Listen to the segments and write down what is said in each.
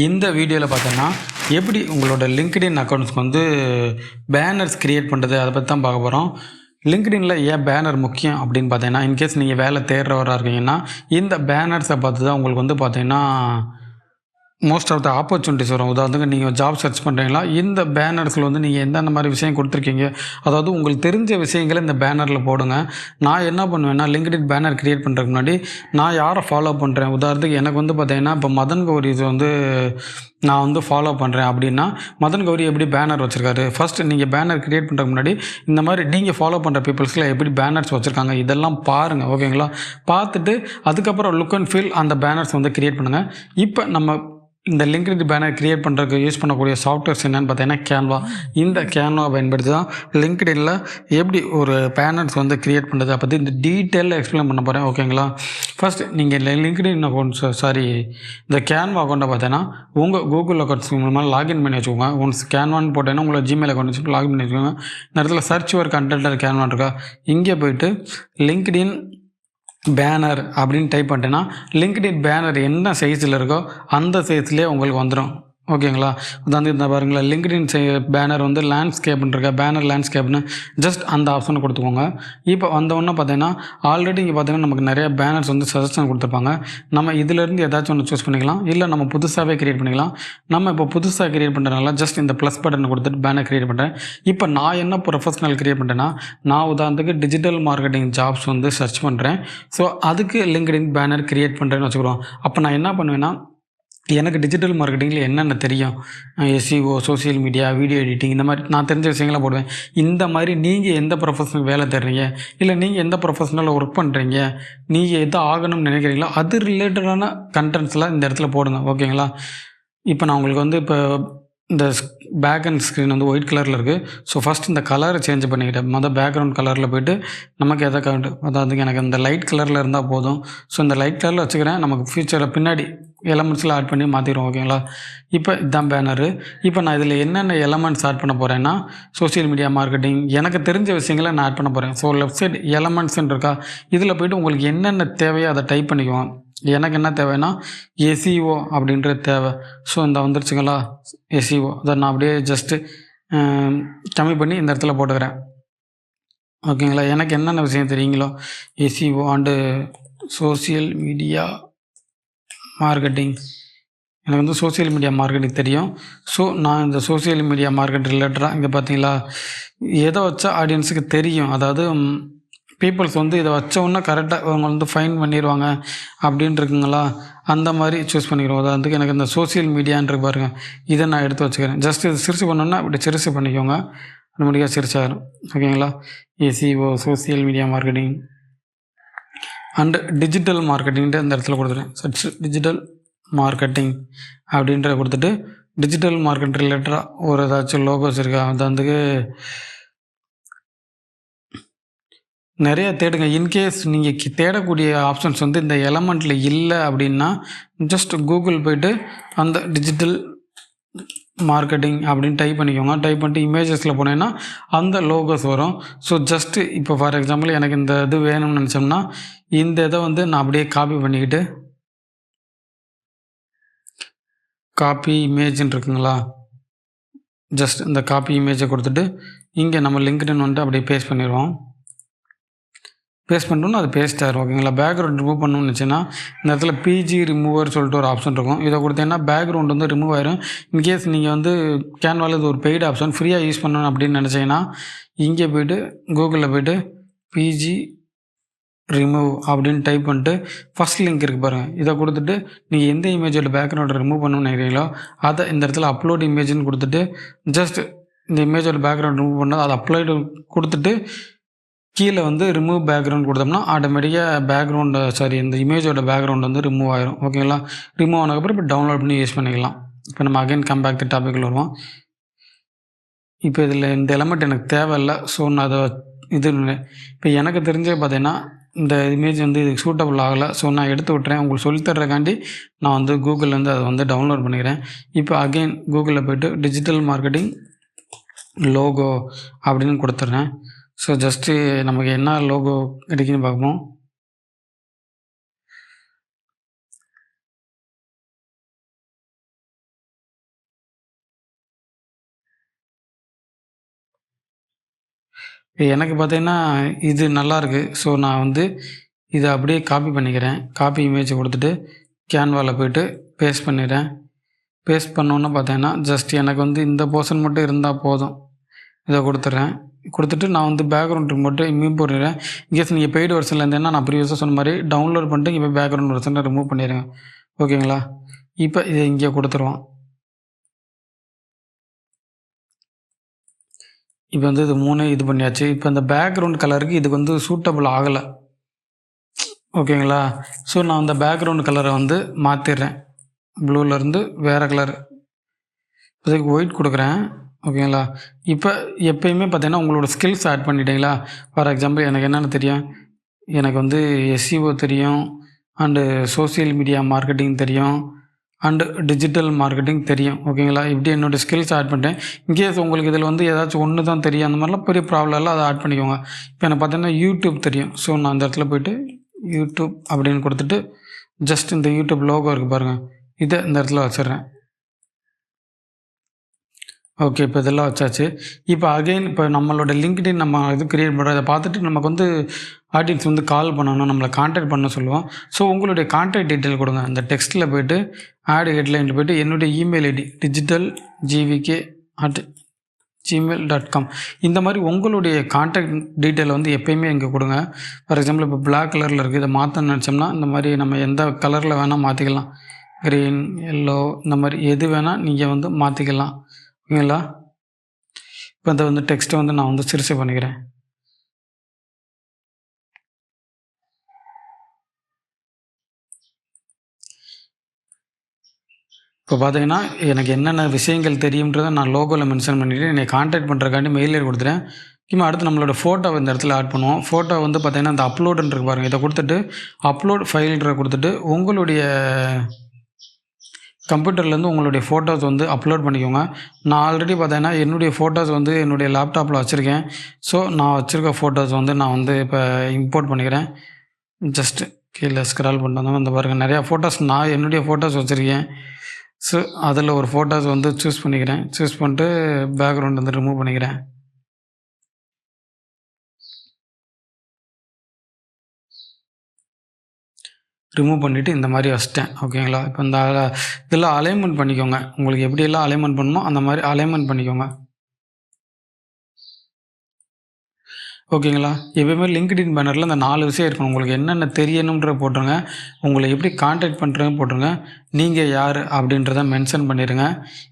இந்த வீடியோவில் பார்த்தோன்னா எப்படி உங்களோட லிங்க்டின் அக்கௌண்ட்ஸ்க்கு வந்து பேனர்ஸ் க்ரியேட் பண்ணுறது அதை பற்றி தான் பார்க்க போகிறோம். லிங்க்டினில் ஏன் பேனர் முக்கியம் அப்படின்னு பார்த்தீங்கன்னா, இன்கேஸ் நீங்கள் வேலை தேடுறவராக இருக்கீங்கன்னா இந்த பேனர்ஸை பார்த்து தான் உங்களுக்கு வந்து பார்த்தீங்கன்னா மோஸ்ட் ஆஃப் த ஆப்பர்ச்சுனிட்டிஸ் வரும். உதாரணத்துக்கு நீங்கள் ஜாப் சர்ச் பண்ணுறீங்களா, இந்த பேனர்ஸில் வந்து நீங்கள் எந்தெந்த மாதிரி விஷயம் கொடுத்துருக்கீங்க, அதாவது உங்களுக்கு தெரிஞ்ச விஷயங்களை இந்த பேனரில் போடுங்க. நான் என்ன பண்ணுவேன்னா, லிங்க்டின் பேனர் க்ரியேட் பண்ணுறதுக்கு முன்னாடி நான் யாரை ஃபாலோ பண்ணுறேன், உதாரணத்துக்கு எனக்கு வந்து பார்த்தீங்கன்னா இப்போ மதன் கௌரி வந்து நான் வந்து ஃபாலோ பண்ணுறேன் அப்படின்னா, மதன் கௌரி எப்படி பேனர் வச்சுருக்காரு, ஃபஸ்ட்டு நீங்கள் பேனர் க்ரியேட் பண்ணுறதுக்கு முன்னாடி இந்த மாதிரி நீங்கள் ஃபாலோ பண்ணுற பீப்புள்ஸில் எப்படி பேனர்ஸ் வச்சுருக்காங்க இதெல்லாம் பாருங்கள். ஓகேங்களா? பார்த்துட்டு அதுக்கப்புறம் லுக் அண்ட் ஃபீல் அந்த பேனர்ஸ் வந்து க்ரியேட் பண்ணுங்கள். இப்போ நம்ம இந்த லிங்க்டின் பேனர் க்ரியேட் பண்ணுறதுக்கு யூஸ் பண்ணக்கூடிய சாஃப்ட்வேர்ஸ் என்னென்னு பார்த்தீங்கன்னா கேன்வா. இந்த கேன்வாவை பயன்படுத்தி தான் லிங்க்டினில் எப்படி ஒரு பேனர்ஸ் வந்து க்ரியேட் பண்ணுறது அதை பற்றி இந்த டீட்டெயிலில் எக்ஸ்பிளைன் பண்ண போகிறேன். ஓகேங்களா? ஃபஸ்ட்டு நீங்கள் லிங்க்டின் அக்கௌண்ட்ஸ் இந்த கேன்வா அக்கௌண்ட்டை பார்த்தீங்கன்னா உங்கள் கூகுள் அக்கௌண்ட்ஸ் மூலமாக லாகின் பண்ணி வச்சுக்கோங்க. ஒன்ஸ் கேன்வான்னு போட்டேன்னா உங்களை ஜிமெயில் அக்கௌண்ட் வச்சு லாகின் பண்ணி வச்சுக்கோங்க. இந்த இடத்துல சர்ச் ஒரு கண்டென்ட் கேன்வான் இருக்கா, இங்கே போய்ட்டு லிங்க்டின் பேனர் அப்படின்னு டைப் பண்ணிட்டேன்னா லிங்க்டின் பேனர் என்ன சைஸில் இருக்கோ அந்த சைஸ்லேயே உங்களுக்கு வந்துடும். ஓகேங்களா? அதாவது இந்த பாருங்களா, லிங்க்டின் பேனர் வந்து லேண்ட்ஸ்கேப்னு இருக்கா, பேனர் லேண்ட்ஸ்கேப்னு ஜஸ்ட் அந்த ஆப்ஷனை கொடுத்துக்கோங்க. இப்போ வந்தோடனே பார்த்தீங்கன்னா ஆல்ரெடி இங்கே பார்த்தீங்கன்னா நமக்கு நிறைய பேனர்ஸ் வந்து சஜஷன் கொடுத்துருப்பாங்க. நம்ம இதிலேருந்து ஏதாச்சும் ஒன்று சூஸ் பண்ணிக்கலாம், இல்லை நம்ம புதுசாகவே க்ரியேட் பண்ணிக்கலாம். நம்ம இப்போ புதுசாக க்ரியேட் பண்ணுறதுனால ஜஸ்ட் இந்த ப்ளஸ் பட்டனை கொடுத்துட்டு பேனர் க்ரியேட் பண்ணுறேன். இப்போ நான் என்ன ப்ரொஃபஷனல் க்ரியேட் பண்ணுறேன்னா, நான் உதாரணத்துக்கு டிஜிட்டல் மார்க்கெட்டிங் ஜாப்ஸ் வந்து சர்ச் பண்ணுறேன். ஸோ அதுக்கு லிங்க்டின் பேனர் க்ரியேட் பண்ணுறேன்னு வச்சுக்கிறோம். அப்போ நான் என்ன பண்ணுவேன்னா, எனக்கு டிஜிட்டல் மார்க்கெட்டிங்கில் என்னென்ன தெரியும், SEO, social media, video editing, இந்த மாதிரி நான் தெரிஞ்ச விஷயங்களை போடுவேன். இந்த மாதிரி நீங்கள் எந்த ப்ரொஃபஷனல் வேலை தேடுறீங்க, இல்லை நீங்கள் எந்த ப்ரொஃபஷனலில் ஒர்க் பண்ணுறீங்க, நீங்கள் எது ஆகணும்னு நினைக்கிறீங்களோ அது ரிலேட்டடான கண்டென்ட்ஸ்லாம் இந்த இடத்துல போடுங்க. ஓகேங்களா? இப்போ நான் உங்களுக்கு வந்து இப்போ இந்த பேக் அண்ட் ஸ்க்ரீன் வந்து ஒயிட் கலரில் இருக்குது. ஸோ ஃபஸ்ட் இந்த கலரை சேஞ்ச் பண்ணிக்கிட்டேன். பேக்ரவுண்ட் கலரில் போய்ட்டு நமக்கு எதை கவுண்ட், அதாவது எனக்கு இந்த லைட் கலரில் இருந்தால் போதும். ஸோ இந்த லைட் கலரில் வச்சுக்கிறேன். நமக்கு ஃபியூச்சரில் பின்னாடி எலமெண்ட்ஸில் ஆட் பண்ணி மாற்றிடுவோம். ஓகேங்களா? இப்போ இதுதான் பேனரு. இப்போ நான் இதில் என்னென்ன எலமெண்ட்ஸ் ஆட் பண்ண போகிறேன்னா, சோசியல் மீடியா மார்க்கெட்டிங், எனக்கு தெரிஞ்ச விஷயங்களை நான் ஆட் பண்ண போகிறேன். ஸோ லெஃப்ட் சைடு எலமெண்ட்ஸ்ன்னு இருக்கா, இதில் போய்ட்டு உங்களுக்கு என்னென்ன தேவையோ அதை டைப் பண்ணிக்குவோம். எனக்கு என்ன தேவைன்னா எஸ்இஓ அப்படின்றது தேவை. ஸோ இந்த வந்துருச்சுங்களா எஸ்இஓ, அதை நான் அப்படியே ஜஸ்ட்டு கம்மி பண்ணி இந்த இடத்துல போட்டுக்கிறேன். ஓகேங்களா? எனக்கு என்னென்ன விஷயம் தெரியுங்களோ, SEO and social media marketing, எனக்கு வந்து சோசியல் மீடியா மார்க்கெட்டிங் தெரியும். ஸோ நான் இந்த சோசியல் மீடியா மார்க்கெட் ரிலேட்டடாக இங்கே பார்த்தீங்களா, எதை வச்சா ஆடியன்ஸுக்கு தெரியும், அதாவது பீப்புள்ஸ் வந்து இதை வச்சோன்னா கரெக்டாக அவங்க வந்து ஃபைன் பண்ணிடுவாங்க அப்படின்னு இருக்குங்களா, அந்த மாதிரி சூஸ் பண்ணிக்கிறோம். அதுக்கு எனக்கு இந்த சோசியல் மீடியான்னு பாருங்கள், இதை நான் எடுத்து வச்சுக்கிறேன். ஜஸ்ட் இது சிறுசு பண்ணோன்னா இப்படி சிறுசு பண்ணிக்கோங்க, ஆட்டோமேட்டிக்காக சிறுசாகிடும். ஓகேங்களா? SEO, social media marketing and digital மார்க்கெட்டிங்ட்டு இந்த இடத்துல கொடுத்துருவேன். சர்ச் டிஜிட்டல் மார்க்கெட்டிங் அப்படின்ற கொடுத்துட்டு டிஜிட்டல் மார்க்கெட் ரிலேட்டடாக ஒரு ஏதாச்சும் லோகோஸ் இருக்கா, அது நிறைய தேடுங்க. இன்கேஸ் நீங்கள் தேடக்கூடிய ஆப்ஷன்ஸ் வந்து இந்த எலமெண்ட்டில் இல்லை அப்படின்னா ஜஸ்ட் கூகுள் போய்ட்டு அந்த டிஜிட்டல் மார்க்கெட்டிங் அப்படின்னு டைப் பண்ணிக்கோங்க. டைப் பண்ணிட்டு இமேஜஸில் போனேன்னா அந்த லோகோஸ் வரும். ஸோ ஜஸ்ட்டு இப்போ ஃபார் எக்ஸாம்பிள் எனக்கு இந்த இது வேணும்னு நினச்சோம்னா இந்த இதை வந்து நான் அப்படியே காப்பி பண்ணிக்கிட்டு காப்பி இமேஜ்ன்னு இருக்குங்களா, ஜஸ்ட் இந்த காப்பி இமேஜை கொடுத்துட்டு இங்கே நம்ம லிங்க்டின் வந்துட்டு அப்படியே பேஸ்ட் பண்ணிடுவோம். பேஸ்ட் பண்ணிட்டோம்னா அது பேஸ்ட் ஆகிரும். ஓகேங்களா? பேக்ரவுண்ட் ரிமூவ் பண்ணணும்னு நினச்சின்னா இந்த இடத்துல பிஜி ரிமூவர் சொல்லிட்டு ஒரு ஆப்ஷன் இருக்கும். இதை கொடுத்தீங்கன்னா பேக்ரவுண்ட் வந்து ரிமூவ் ஆயிரும். இன்கேஸ் நீங்கள் வந்து கேன்வாவில் இது ஒரு பெய்டு ஆப்ஷன், ஃப்ரீயாக யூஸ் பண்ணணும் அப்படின்னு நினச்சிங்கன்னா இங்கே போய்ட்டு கூகுளில் போய்ட்டு பிஜி ரிமூவ் அப்படின்னு டைப் பண்ணிட்டு ஃபஸ்ட் லிங்க் இருக்குது பாருங்கள், இதை கொடுத்துட்டு நீங்கள் எந்த இமேஜோட பேக்ரவுண்டை ரிமூவ் பண்ணணும்னு நினைக்கிறீங்களோ அதை இந்த இடத்துல அப்லோட் இமேஜ்னு கொடுத்துட்டு ஜஸ்ட் இந்த இமேஜோட பேக்ரவுண்ட் ரிமூவ் பண்ணால் அதை அப்லோடு கொடுத்துட்டு கீழே வந்து ரிமூவ் பேக்ரவுண்ட் கொடுத்தோம்னா ஆட்டோமேட்டிக்காக இந்த இமேஜோட பேக்ரவுண்ட் வந்து ரிமூவ் ஆயிரும். ஓகேங்களா? ரிமூவ் ஆனதுக்கப்புறம் இப்போ டவுன்லோட் பண்ணி யூஸ் பண்ணிக்கலாம். இப்போ நம்ம அகைன் கம் பேக் டு டாபிக்கில் வருவோம். இப்போ இதில் இந்த எலமெண்ட் எனக்கு தேவையில்லை. ஸோ நான் அதை இப்போ எனக்கு தெரிஞ்சே பார்த்தீங்கன்னா இந்த இமேஜ் வந்து இதுக்கு சூட்டபிள் ஆகலை. ஸோ நான் எடுத்து விட்டுறேன். உங்களுக்கு சொல்லித்தர்றதுக்காண்டி நான் வந்து கூகுள்லேருந்து அதை வந்து டவுன்லோட் பண்ணிக்கிறேன். இப்போ அகைன் கூகுளில் போய்ட்டு டிஜிட்டல் மார்க்கெட்டிங் லோகோ அப்படின்னு கொடுத்துட்றேன். ஸோ ஜஸ்ட்டு நமக்கு என்ன லோகோ கிடைக்குன்னு பார்ப்போம். எனக்கு பார்த்தீங்கன்னா, இது நல்லாயிருக்கு. ஸோ, நான் வந்து இத அப்படியே காப்பி பண்ணிக்கிறேன். காப்பி இமேஜ குடுத்துட்டு, கேன்வால போயிட்டு பேஸ்ட் பண்ணிறேன். பேஸ்ட் பண்ணோன்னே பார்த்தீங்கன்னா, ஜஸ்ட் எனக்கு வந்து இந்த போர்ஷன் மட்டும் இருந்தா போதும். இத குடுத்துடுறேன். குடுத்துட்டு நான் வந்து பேக்ரவுண்டுக்கு மட்டும் ரிமூவ் பண்ணிடுறேன். இன்கேஸ் நீங்க பெய்டு வெர்ஷன்ல இருந்தீங்கன்னா, நான் ப்ரீவியஸா சொன்ன மாரி டவுன்லோட் பண்ணிட்டு, இங்க போய் பேக்ரவுண்ட் வெர்ஷன ரிமூவ் பண்ணிருங்க. ஓகேங்களா? இப்ப இத இங்க குடுத்துருவோம். இப்ப வந்து இது 3 இது பண்ணியாச்சு. இப்ப இந்த பேக்ரவுண்ட் கலருக்கு இதுக்கு வந்து சூட்டபிள் ஆகல. ஓகேங்களா? ஸோ, நான் அந்த பேக்ரவுண்ட் கலர வந்து மாத்திடுறேன். ப்ளூலருந்து வேற கலர். இதுக்கு ஒயிட் குடுக்குறேன். ஓகேங்களா? இப்ப எப்பயுமே பார்த்தீங்கன்னா, உங்களோட ஸ்கில்ஸ் ஆட் பண்ணிட்டீங்களா? ஃபார் எக்ஸாம்பிள் எனக்கு என்னென்ன தெரியும்? எனக்கு வந்து எஸ்இஓ தெரியும். அண்டு சோசியல் மீடியா மார்க்கெட்டிங் தெரியும். அண்டு டிஜிட்டல் மார்க்கெட்டிங் தெரியும். ஓகேங்களா? இப்படி என்னோட ஸ்கில்ஸ் ஆட் பண்ணிட்டேன். இன்கேஸ் உங்களுக்கு இதில வந்து ஏதாச்சும் ஒண்ணு தான் தெரியும். அந்த மாரிலாம் பெரிய ப்ராப்ளம் இல்ல. அத ஆட் பண்ணிக்கோங்க. இப்ப எனக்கு பார்த்தீங்கன்னா, யூடியூப் தெரியும். ஸோ, நான் அந்த இடத்துல போயிட்டு யூடியூப் அப்படின்னு குடுத்துட்டு, ஜஸ்ட் இந்த யூடியூப் லோகோ இருக்கு பாருங்க. இத இந்த இடத்துல வச்சுடுறேன். ஓகே. இப்ப இதெல்லாம் வச்சாச்சு. இப்ப அகைன் இப்ப நம்மளோட லிங்க்டின் நம்ம இது கிரியேட் பண்றோம். அத பார்த்துட்டு நமக்கு வந்து ஆடியன்ஸ் வந்து கால் பண்ணணும். நம்மள கான்டாக்ட் பண்ண சொல்லுவோம். ஸோ, உங்களுடைய கான்டாக்ட் டீட்டெயில் குடுங்க. அந்த டெக்ஸ்ட்ல போயிட்டு ஆட் ஹெட்லைன்ல போயிட்டு என்னுடைய இமெயில் ஐடி digitalgvk@gmail.com இந்த மாரி உங்களுடைய கான்டாக்ட் டீட்டெயில வந்து எப்பயுமே இங்க குடுங்க. ஃபார் எக்ஸாம்பிள் இப்ப பிளாக் கலர்ல இருக்கு. இத மாத்தணும்னு நெனச்சோம்னா, இந்த மாரி நம்ம எந்த கலர்ல வேணா மாத்திக்கலாம். கிரீன், எல்லோ இந்த மாரி எது வேணா நீங்க வந்து மாத்திக்கலாம். ஓகேங்களா? இப்ப இத வந்து டெக்ஸ்ட்ட வந்து நான் வந்து சிறுசு பண்ணிக்கிறேன். இப்ப பார்த்தீங்கன்னா, எனக்கு என்னென்ன விஷயங்கள் தெரியும்ன்றத நான் லோகோல மென்ஷன் பண்ணிட்டு, என்னைய கான்டாக்ட் பண்றதுக்காண்டி மெயில் ஐடி குடுத்துட்டேன். முக்கியமா அடுத்து நம்மளோட ஃபோட்டோவ இந்த இடத்துல ஆட் பண்ணுவோம். ஃபோட்டோ வந்து பார்த்தீங்கன்னா, இந்த அப்லோடுன்னு இருக்கு பாருங்க. இத குடுத்துட்டு, அப்லோட் ஃபைல்ன்ற குடுத்துட்டு, உங்களுடைய கம்ப்யூட்டர்லேருந்து உங்களுடைய ஃபோட்டோஸ் வந்து அப்லோட் பண்ணிக்கோங்க. நான் ஆல்ரெடி பார்த்தீங்கன்னா, என்னுடைய ஃபோட்டோஸ் வந்து என்னுடைய லேப்டாப்ல வச்சிருக்கேன். ஸோ, நான் வச்சிருக்க ஃபோட்டோஸ் வந்து நான் வந்து இப்ப இம்போர்ட் பண்ணிக்கிறேன். ஜஸ்ட் கீழ ஸ்க்ரால் பண்ணிட்டு வந்தோம்னா, இந்த பாருங்க நெறையா ஃபோட்டோஸ் நான் என்னுடைய ஃபோட்டோஸ் வச்சிருக்கேன். ஸோ, அதில ஒரு ஃபோட்டோஸ் வந்து சூஸ் பண்ணிக்கிறேன். சூஸ் பண்ணிட்டு பேக்ரவுண்ட் வந்து ரிமூவ் பண்ணிக்கிறேன். ரிமூவ் பண்ணிட்டு இந்த மாரி வச்சுட்டேன். ஓகேங்களா? இப்ப இந்த இதில அலைன்மென்ட் பண்ணிக்கோங்க. உங்களுக்கு எப்படியெல்லாம் அலைன்மென்ட் பண்ணணுமோ, அந்த மாரி அலைன்மென்ட் பண்ணிக்கோங்க. ஓகேங்களா? எப்பயுமே லிங்க்டின் பேனர்ல இந்த 4 விஷயம் இருக்கணும். உங்களுக்கு என்னென்ன தெரியணும்ன்றத போட்டுருங்க. உங்கள எப்படி கான்டாக்ட் பண்றதுன்னு போட்டுருங்க. நீங்க யாரு அப்படின்றத மென்ஷன் பண்ணிருங்க.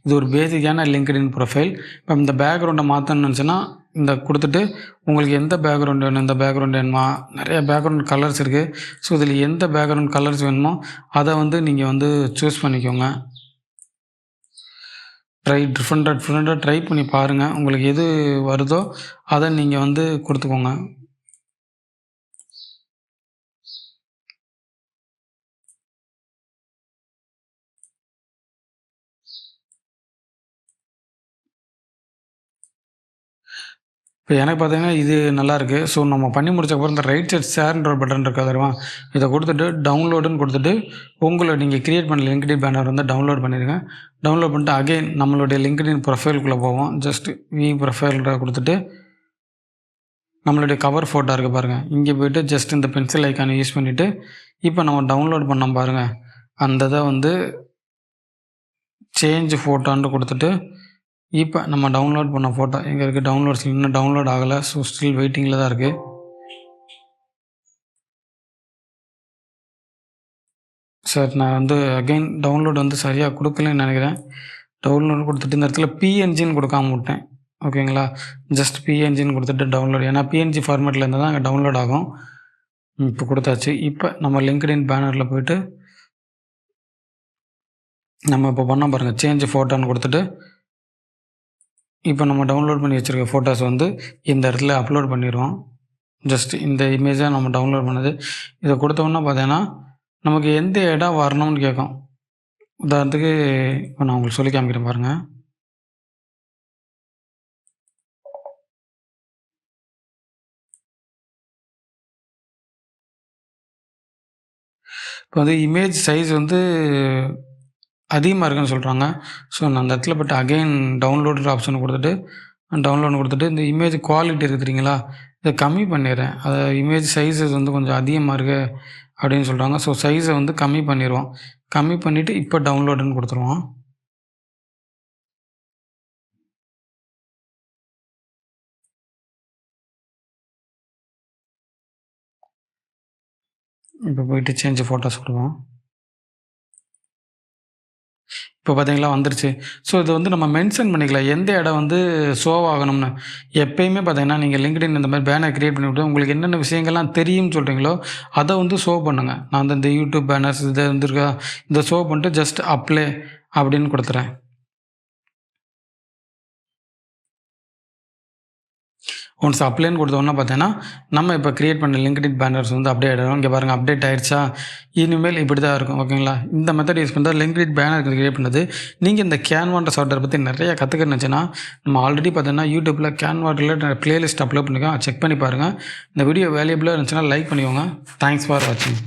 இது ஒரு பேசிக்கான லிங்க்டின் ப்ரொஃபைல். இப்ப இந்த பேக்ரவுண்ட மாத்தணும்னு நெனச்சேன்னா, இந்த குடுத்துட்டு உங்களுக்கு எந்த பேக்ரவுண்ட் வேணும்? இந்த பேக்ரவுண்ட் வேணுமா? நெறைய பேக்ரவுண்ட் கலர்ஸ் இருக்கு. ஸோ, இதில எந்த பேக்ரவுண்ட் கலர்ஸ் வேணுமோ, அத வந்து நீங்க வந்து சூஸ் பண்ணிக்கோங்க. டிஃப்ரெண்ட்டா ட்ரை பண்ணி பாருங்க. உங்களுக்கு எது வருதோ, அத நீங்க வந்து குடுத்துக்கோங்க. இப்ப எனக்கு பார்த்தீங்கன்னா, இது நல்லாயிருக்கு. ஸோ, நம்ம பண்ணி முடிச்சக்கப்புறம் இந்த ரைட் சைட் ஷேர்ன்ற ஒரு பட்டன் இருக்கா தெரியுமா? இத குடுத்துட்டு டவுன்லோடுன்னு குடுத்துட்டு, உங்கள நீங்க கிரியேட் பண்ண லிங்க்டின் பேனர் வந்து டவுன்லோட் பண்ணிருங்க. டவுன்லோட் பண்ணிட்டு அகைன் நம்மளுடைய லிங்க்டின் ப்ரொஃபைல்குள்ள போவோம். ஜஸ்ட் வியூ ப்ரொஃபைல்ன்ற குடுத்துட்டு, நம்மளுடைய கவர் ஃபோட்டோ இருக்கு பாருங்க. இங்க போயிட்டு ஜஸ்ட் இந்த பென்சில் ஐகான யூஸ் பண்ணிட்டு, இப்ப நம்ம டவுன்லோட் பண்ணோம் பாருங்க. அந்த இத வந்து சேஞ்ச் ஃபோட்டோன்ட்டு குடுத்துட்டு, இப்ப நம்ம டவுன்லோட் பண்ண ஃபோட்டோ எங்க இருக்கு? டவுன்லோட்ஸ்ல இன்னும் டவுன்லோட் ஆகல. ஸோ, ஸ்டில் வெயிட்டிங்ல தான் இருக்கு. சார் நான் வந்து அகைன் டவுன்லோட் வந்து சரியா குடுக்கலன்னு நெனைக்கிறேன். டவுன்லோட் குடுத்துட்டு இந்த இடத்துல பிஎன்ஜின்னு குடுக்காம உட்டேன். ஓகேங்களா? ஜஸ்ட் பிஎன்ஜின்னு குடுத்துட்டு டவுன்லோட் ஏன்னா பிஎன்ஜி ஃபார்மேட்ல இருந்தா தான் அங்க டவுன்லோட் ஆகும். இப்ப குடுத்தாச்சு. இப்ப நம்ம லிங்க்டின் பேனர்ல போயிட்டு, நம்ம இப்ப பண்ணோம் பாருங்க. சேஞ்ச் ஃபோட்டோன்னு குடுத்துட்டு, இப்ப நம்ம டவுன்லோட் பண்ணி வச்சிருக்க ஃபோட்டோஸ் வந்து இந்த இடத்துல அப்லோட் பண்ணிருவோம். ஜஸ்ட் இந்த இமேஜ நம்ம டவுன்லோட் பண்ணது. இத குடுத்தோம்னா பார்த்தீங்கன்னா, நமக்கு எந்த இடம் வரணும்னு கேட்கும். உதாரணத்துக்கு இப்ப நான் உங்களுக்கு சொல்லி காமிக்கிறேன் பாருங்க. இப்ப வந்து இமேஜ் சைஸ் வந்து அதிகமா இருக்குன்னு சொல்றாங்க. ஸோ, நான் அந்த இடத்துல போய்ட்டு அகைன் டவுன்லோடுன்ற ஆப்ஷன குடுத்துட்டு, டவுன்லோட் கொடுத்துட்டு இந்த இமேஜ் குவாலிட்டி இருக்குது தெரியுங்களா, இதை கம்மி பண்ணிடுறேன். அதை இமேஜ் சைஸஸ் வந்து கொஞ்சம் அதிகமாக இருக்குது அப்படின்னு சொல்கிறாங்க. ஸோ சைஸை வந்து கம்மி பண்ணிடுவோம். கம்மி பண்ணிவிட்டு இப்போ டவுன்லோடுன்னு கொடுத்துருவோம். இப்போ போயிட்டு சேஞ்ச் ஃபோட்டோஸ் கொடுவோம். இப்போ பார்த்தீங்களா வந்துருச்சு. ஸோ இது வந்து நம்ம மென்ஷன் பண்ணிக்கலாம். எந்த இடம் வந்து ஷோ ஆகணும்னு. எப்பயுமே பார்த்தீங்கன்னா, நீங்கள் லிங்க்டின் இந்த மாதிரி பேனர் கிரியேட் பண்ணிவிட்டு உங்களுக்கு என்னென்ன விஷயங்கள்லாம் தெரியும்னு சொல்கிறீங்களோ, அதை வந்து ஷோ பண்ணுங்க. நான் வந்து இந்த யூடியூப் பேனர்ஸ் இது வந்துருக்கா, இதை ஷோ பண்ணிட்டு ஜஸ்ட் அப்ளை அப்படின்னு கொடுத்துறேன். ஒன்ஸ் அப்ளைன்னு கொடுத்தோன்னா பார்த்தீங்கன்னா, நம்ம இப்போ கிரியேட் பண்ண லிங்க்டின் பேனர்ஸ் வந்து அப்டேட் ஆகிடும். இங்கே பாருங்கள் அப்டேட் ஆகிடுச்சா, இனிமேல் இப்படி தான் இருக்கும். ஓகேங்களா, இந்த மெத்தட் யூஸ் பண்ணி தான் லிங்க்டின் பேனர் கிரியேட் பண்ணது. நீங்கள் இந்த கேன்வான்ற சாஃப்ட்வேர் பற்றி நிறைய கற்றுக்கணுச்சுன்னா, நம்ம ஆல்ரெடி பார்த்தீங்கன்னா யூடியூப்பில் கேன்வா ரிலேட்டட் பிளேலிஸ்ட் அப்லோட் பண்ணிக்கோங்க. செக் பண்ணி பாருங்கள். இந்த வீடியோ வேல்யூபிளாக இருந்துச்சுன்னா லைக் பண்ணிக்கோங்க. தேங்க்ஸ் ஃபார் வாட்சிங்.